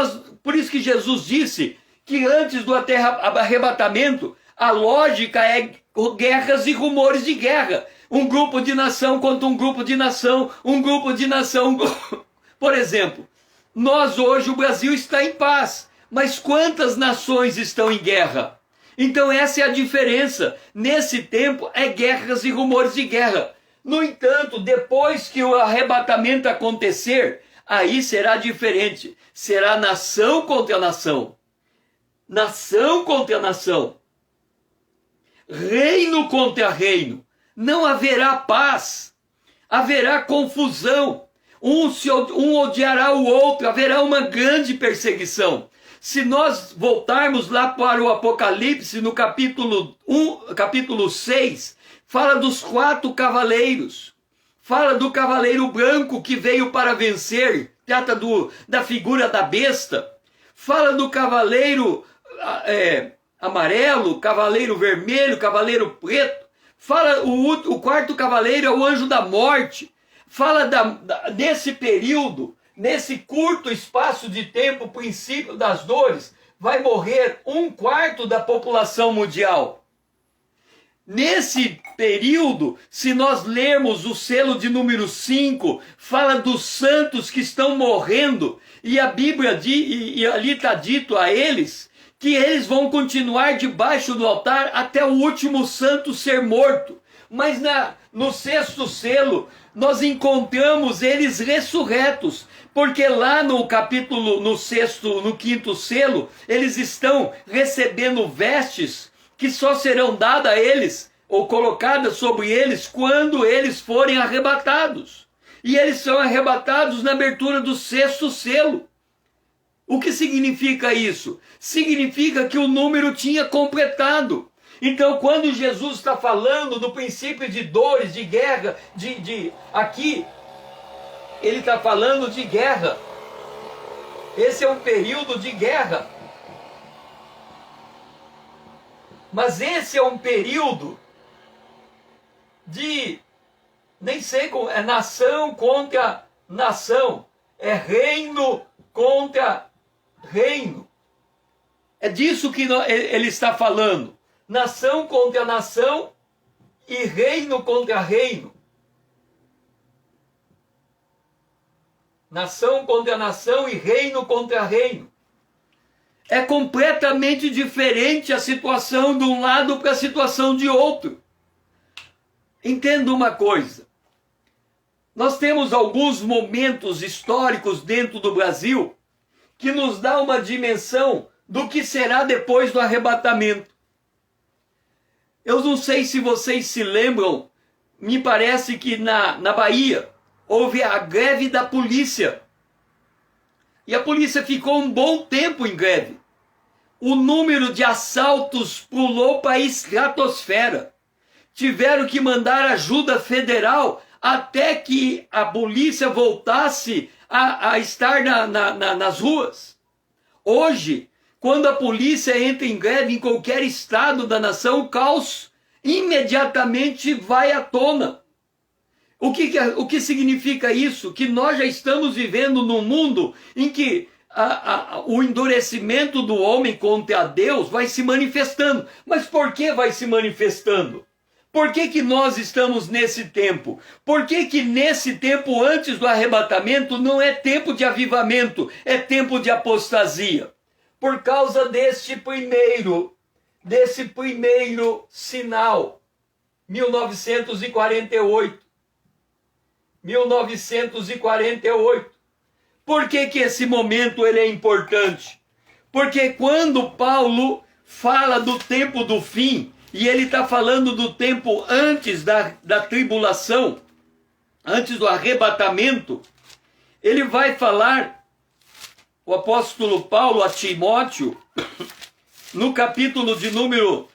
por isso que Jesus disse que antes do arrebatamento, a lógica é guerras e rumores de guerra. Um grupo de nação contra um grupo de nação, um grupo de nação. Por exemplo, nós hoje, o Brasil está em paz, mas quantas nações estão em guerra? Então essa é a diferença. Nesse tempo é guerras e rumores de guerra. No entanto, depois que o arrebatamento acontecer, aí será diferente. Será nação contra nação. Nação contra nação. Reino contra reino. Não haverá paz. Haverá confusão. Um odiará o outro. Haverá uma grande perseguição. Se nós voltarmos lá para o Apocalipse, no capítulo 6, fala dos 4 cavaleiros. Fala do cavaleiro branco que veio para vencer. Trata da figura da besta. Fala do cavaleiro amarelo, cavaleiro vermelho, cavaleiro preto. Fala o 4º cavaleiro é o anjo da morte. Fala desse período, nesse curto espaço de tempo, o princípio das dores, vai morrer 1/4 da população mundial. Nesse período, se nós lermos o selo de número 5, fala dos santos que estão morrendo, e a Bíblia e ali está dito a eles que eles vão continuar debaixo do altar até o último santo ser morto. Mas no 6º selo, nós encontramos eles ressurretos, porque lá no 5º selo, eles estão recebendo vestes que só serão dadas a eles, ou colocadas sobre eles, quando eles forem arrebatados. E eles são arrebatados na abertura do 6º selo. O que significa isso? Significa que o número tinha completado. Então, quando Jesus está falando do princípio de dores, de guerra, aqui, ele está falando de guerra. Esse é um período de guerra. Mas esse é um período nem sei como, é nação contra nação, é reino contra reino. É disso que ele está falando. Nação contra nação e reino contra reino. Nação contra nação e reino contra reino. É completamente diferente a situação de um lado para a situação de outro. Entenda uma coisa. Nós temos alguns momentos históricos dentro do Brasil que nos dá uma dimensão do que será depois do arrebatamento. Eu não sei se vocês se lembram, me parece que na Bahia houve a greve da polícia. E a polícia ficou um bom tempo em greve. O número de assaltos pulou para a estratosfera. Tiveram que mandar ajuda federal até que a polícia voltasse a estar nas ruas. Hoje, quando a polícia entra em greve em qualquer estado da nação, o caos imediatamente vai à tona. O que significa isso? Que nós já estamos vivendo num mundo em que o endurecimento do homem contra Deus vai se manifestando. Mas por que vai se manifestando? Por que nós estamos nesse tempo? Por que nesse tempo antes do arrebatamento não é tempo de avivamento, é tempo de apostasia? Por causa deste primeiro desse primeiro sinal, 1948. 1948. Por que que esse momento ele é importante? Porque quando Paulo fala do tempo do fim, e ele está falando do tempo antes da tribulação, antes do arrebatamento, ele vai falar, o apóstolo Paulo a Timóteo, no capítulo de número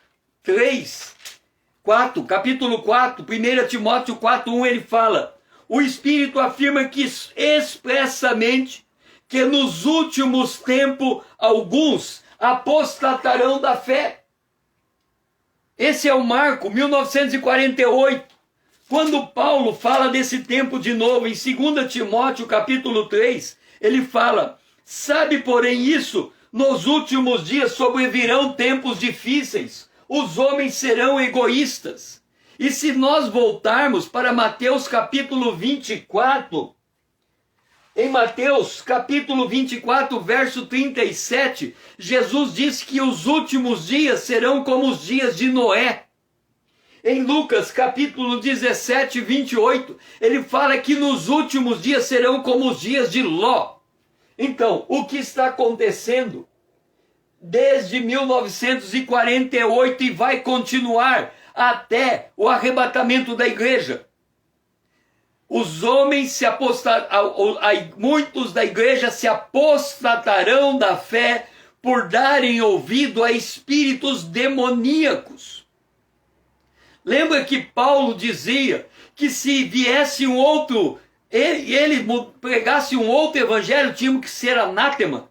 4, capítulo 4, 1 Timóteo 4:1, ele fala: o Espírito afirma que expressamente que nos últimos tempos alguns apostatarão da fé. Esse é o marco, 1948. Quando Paulo fala desse tempo de novo, em 2 Timóteo capítulo 3, ele fala: sabe, porém, isso, nos últimos dias sobrevirão tempos difíceis, os homens serão egoístas. E se nós voltarmos para Mateus capítulo 24, em Mateus capítulo 24, verso 37, Jesus diz que os últimos dias serão como os dias de Noé. Em Lucas capítulo 17, 28, ele fala que nos últimos dias serão como os dias de Ló. Então, o que está acontecendo desde 1948 e vai continuar até o arrebatamento da igreja? Os homens muitos da igreja se apostatarão da fé por darem ouvido a espíritos demoníacos. Lembra que Paulo dizia que se viesse um outro, ele pregasse um outro evangelho, tinha que ser anátema?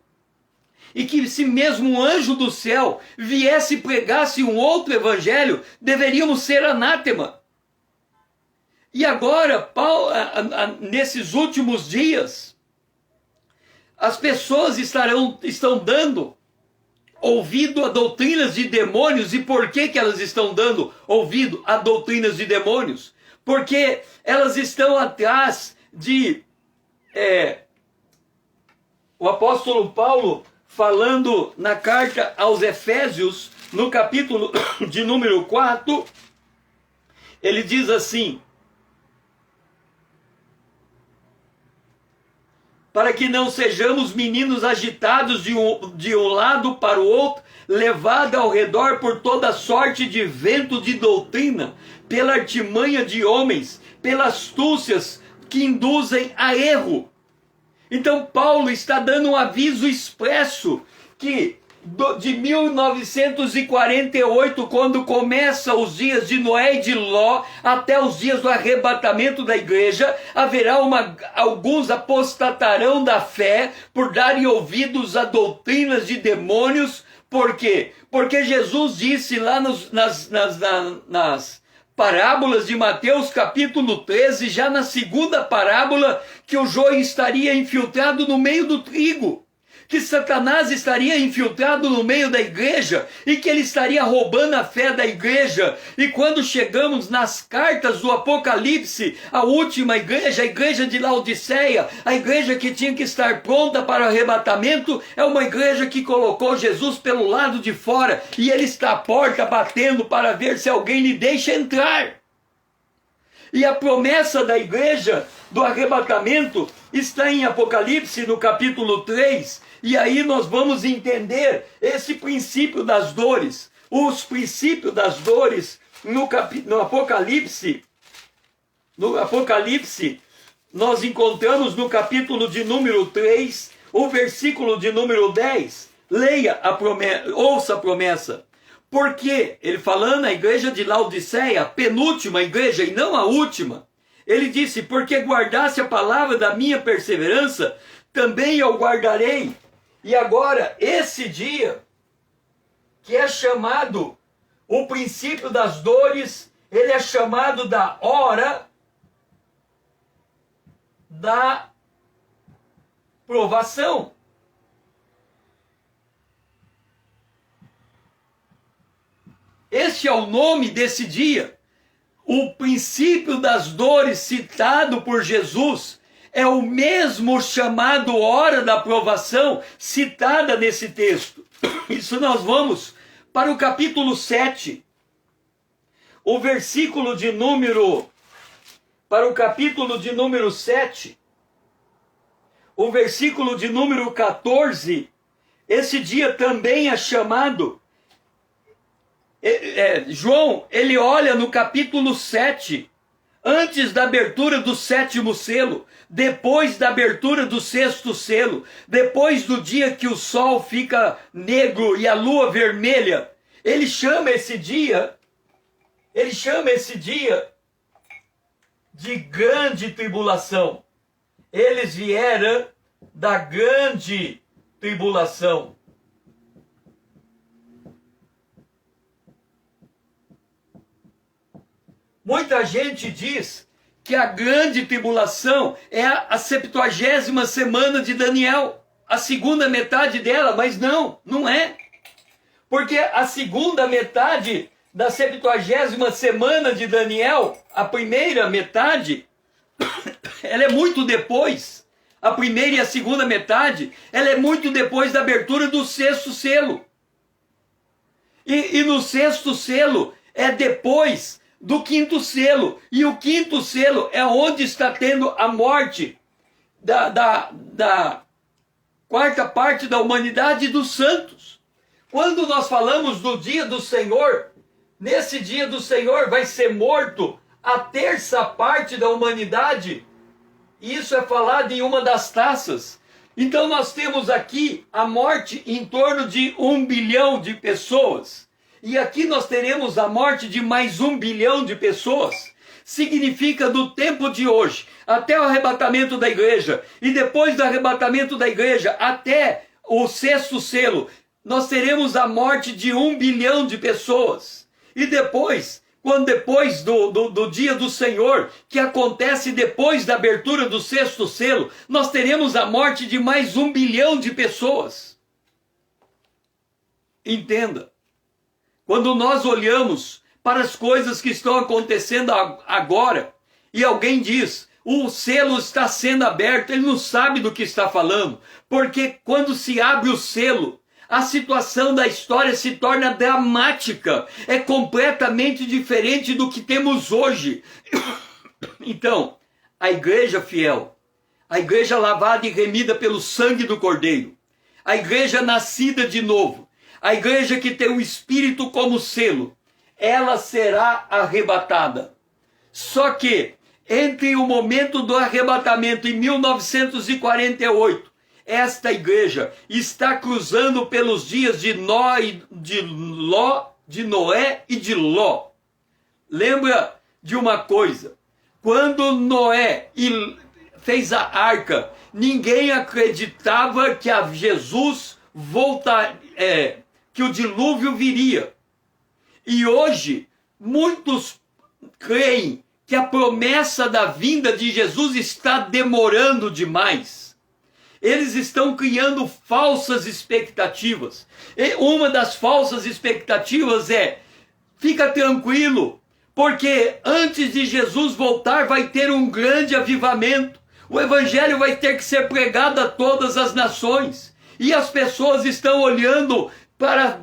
E que se mesmo um anjo do céu viesse e pregasse um outro evangelho, deveríamos ser anátema. E agora, nesses últimos dias, as pessoas estão dando ouvido a doutrinas de demônios. E por que elas estão dando ouvido a doutrinas de demônios? Porque elas estão atrás de... o apóstolo Paulo, falando na carta aos Efésios, no capítulo de número 4, ele diz assim: para que não sejamos meninos agitados de um lado para o outro, levados ao redor por toda sorte de vento de doutrina, pela artimanha de homens, pelas astúcias que induzem a erro. Então Paulo está dando um aviso expresso que de 1948, quando começa os dias de Noé e de Ló, até os dias do arrebatamento da igreja, haverá alguns apostatarão da fé por darem ouvidos a doutrinas de demônios. Por quê? Porque Jesus disse lá nas parábolas de Mateus capítulo 13, já na segunda parábola, que o joio estaria infiltrado no meio do trigo, que Satanás estaria infiltrado no meio da igreja e que ele estaria roubando a fé da igreja. E quando chegamos nas cartas do Apocalipse, a última igreja, a igreja de Laodiceia, a igreja que tinha que estar pronta para o arrebatamento, é uma igreja que colocou Jesus pelo lado de fora e ele está à porta batendo para ver se alguém lhe deixa entrar. E a promessa da igreja do arrebatamento está em Apocalipse, no capítulo 3, e aí nós vamos entender esse princípio das dores. Os princípios das dores no Apocalipse, nós encontramos no capítulo de número 3, o versículo de número 10. Leia a promessa, ouça a promessa. Porque, ele falando a igreja de Laodiceia, a penúltima igreja e não a última, ele disse: porque guardasse a palavra da minha perseverança, também eu guardarei. E agora, esse dia, que é chamado o princípio das dores, ele é chamado da hora da provação. Este é o nome desse dia. O princípio das dores citado por Jesus é o mesmo chamado hora da provação citada nesse texto. Isso nós vamos para o capítulo 7, o versículo de número, para o capítulo de número 7, o versículo de número 14, esse dia também é chamado, João, ele olha no capítulo 7, antes da abertura do 7º selo, depois da abertura do 6º selo, depois do dia que o sol fica negro e a lua vermelha, ele chama esse dia de grande tribulação. Eles vieram da grande tribulação. Muita gente diz que a grande tribulação é a 70ª semana de Daniel, a segunda metade dela, mas não é. Porque a segunda metade da 70ª semana de Daniel, a primeira metade, ela é muito depois. A primeira e a segunda metade, ela é muito depois da abertura do 6º selo. E no 6º selo é depois do 5º selo, e o 5º selo é onde está tendo a morte da quarta parte da humanidade dos santos. Quando nós falamos do dia do Senhor, nesse dia do Senhor vai ser morto a terça parte da humanidade. Isso é falado em uma das taças. Então nós temos aqui a morte em torno de 1 bilhão de pessoas. E aqui nós teremos a morte de mais 1 bilhão de pessoas. Significa do tempo de hoje até o arrebatamento da igreja, e depois do arrebatamento da igreja até o 6º selo, nós teremos a morte de 1 bilhão de pessoas. E depois do dia do Senhor, que acontece depois da abertura do 6º selo, nós teremos a morte de mais 1 bilhão de pessoas. Entenda. Quando nós olhamos para as coisas que estão acontecendo agora, e alguém diz, o selo está sendo aberto, ele não sabe do que está falando, porque quando se abre o selo, a situação da história se torna dramática, é completamente diferente do que temos hoje. Então, a igreja fiel, a igreja lavada e remida pelo sangue do Cordeiro, a igreja nascida de novo, a igreja que tem o Espírito como selo, ela será arrebatada. Só que, entre o momento do arrebatamento em 1948, esta igreja está cruzando pelos dias de Noé e de Ló. Lembra de uma coisa, quando Noé fez a arca, ninguém acreditava que Jesus que o dilúvio viria. E hoje, muitos creem que a promessa da vinda de Jesus está demorando demais. Eles estão criando falsas expectativas. E uma das falsas expectativas é, fica tranquilo, porque antes de Jesus voltar vai ter um grande avivamento. O evangelho vai ter que ser pregado a todas as nações. E as pessoas estão olhando para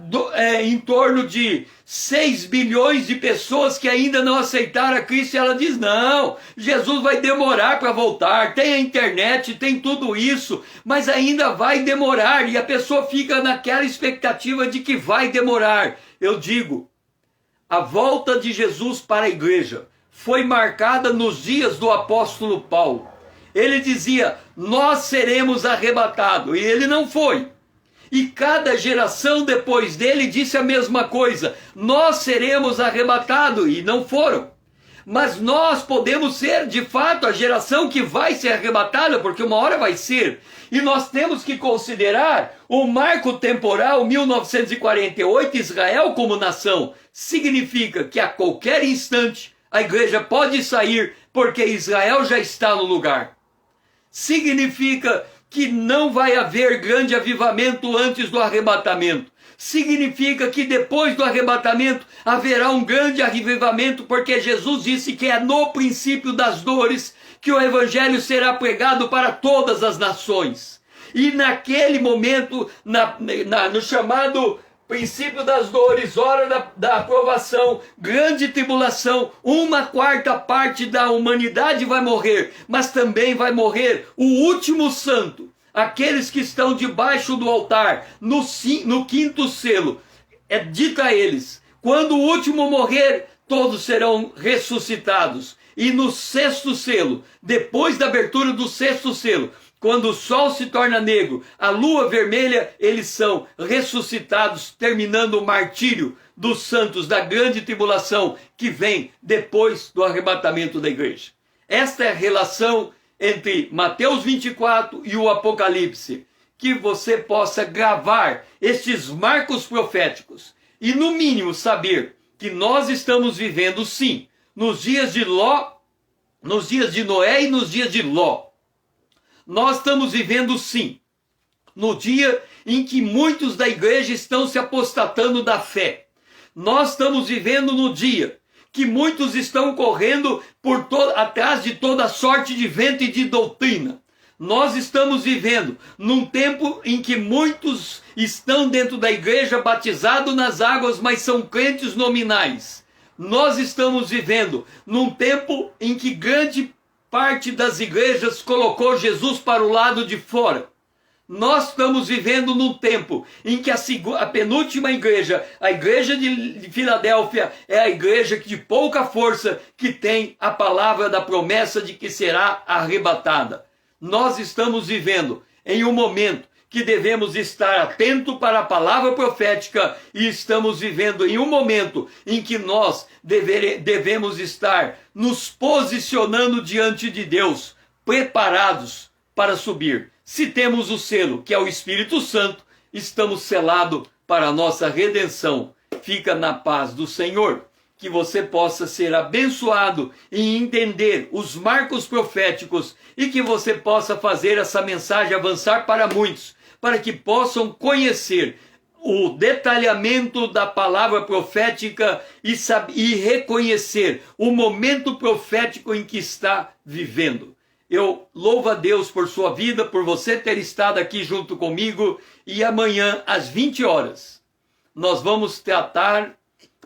em torno de 6 bilhões de pessoas que ainda não aceitaram a Cristo, e ela diz, não, Jesus vai demorar para voltar, tem a internet, tem tudo isso, mas ainda vai demorar, e a pessoa fica naquela expectativa de que vai demorar. Eu digo, a volta de Jesus para a igreja foi marcada nos dias do apóstolo Paulo. Ele dizia, nós seremos arrebatados, e ele não foi. E cada geração depois dele disse a mesma coisa. Nós seremos arrebatados, e não foram. Mas nós podemos ser, de fato, a geração que vai ser arrebatada, porque uma hora vai ser. E nós temos que considerar o marco temporal 1948, Israel como nação. Significa que a qualquer instante a igreja pode sair, porque Israel já está no lugar. Significa que não vai haver grande avivamento antes do arrebatamento. Significa que depois do arrebatamento haverá um grande avivamento, porque Jesus disse que é no princípio das dores que o evangelho será pregado para todas as nações. E naquele momento, no chamado princípio das dores, hora da aprovação, grande tribulação, 1/4 da humanidade vai morrer, mas também vai morrer o último santo, aqueles que estão debaixo do altar, no 5º selo. É dito a eles, quando o último morrer, todos serão ressuscitados. E no 6º selo, depois da abertura do 6º selo, quando o sol se torna negro, a lua vermelha, eles são ressuscitados, terminando o martírio dos santos da grande tribulação que vem depois do arrebatamento da igreja. Esta é a relação entre Mateus 24 e o Apocalipse. Que você possa gravar estes marcos proféticos e, no mínimo, saber que nós estamos vivendo, sim, nos dias de Ló, nos dias de Noé e nos dias de Ló. Nós estamos vivendo, sim, no dia em que muitos da igreja estão se apostatando da fé. Nós estamos vivendo no dia que muitos estão correndo atrás de toda sorte de vento e de doutrina. Nós estamos vivendo num tempo em que muitos estão dentro da igreja batizados nas águas, mas são crentes nominais. Nós estamos vivendo num tempo em que grande parte das igrejas colocou Jesus para o lado de fora. Nós estamos vivendo num tempo em que a penúltima igreja, a igreja de Filadélfia, é a igreja de pouca força, que tem a palavra da promessa de que será arrebatada. Nós estamos vivendo em um momento que devemos estar atentos para a palavra profética, e estamos vivendo em um momento em que nós devemos estar nos posicionando diante de Deus, preparados para subir. Se temos o selo, que é o Espírito Santo, estamos selados para a nossa redenção. Fica na paz do Senhor. Que você possa ser abençoado e entender os marcos proféticos, e que você possa fazer essa mensagem avançar para muitos, para que possam conhecer o detalhamento da palavra profética e reconhecer o momento profético em que está vivendo. Eu louvo a Deus por sua vida, por você ter estado aqui junto comigo, e amanhã às 20 horas nós vamos tratar,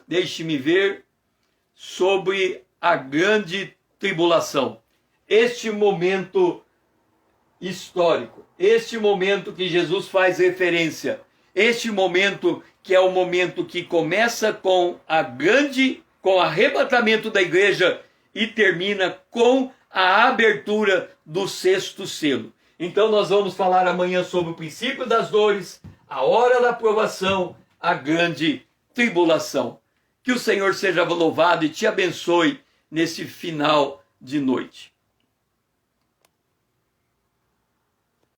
deixe-me ver, sobre a grande tribulação. Este momento histórico, este momento que Jesus faz referência, este momento que é o momento que começa com o arrebatamento da igreja e termina com a abertura do 6º selo. Então nós vamos falar amanhã sobre o princípio das dores, a hora da aprovação, a grande tribulação. Que o Senhor seja louvado e te abençoe nesse final de noite.